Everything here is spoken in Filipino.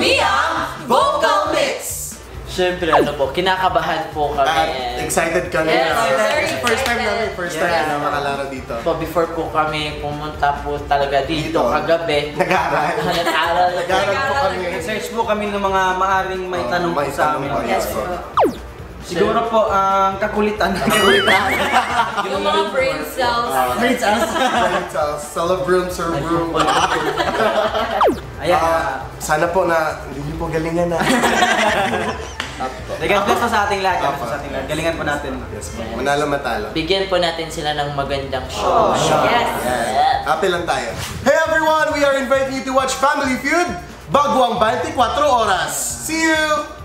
Kami ang Vocal Mix! Siyempre, ano po, kinakabahan po kami. At excited kami Yes, na. very First time excited. namin, first time na makalaro dito. Po, before po kami pumunta po talaga dito kagabi. Nag-aaral. Nag-aaral po. Nag-aaral po kami. Search po kami ng mga maaring may tanong po may sa tanong amin. po. Yes po. Siguro po ang kakulitan. Yung mga brain cells. Brain cells. Celebrum, cerebrum. Ayan. Sana po na hindi niyo po galingan na. God bless po sa ating lahat. God bless po sa ating lahat. Galingan po natin. Yes po. Manalo matalo. Bigyan po natin sila ng magandang show. Yes. Happy lang tayo. Hey everyone! We are inviting you to watch Family Feud bago ang 24 oras. See you!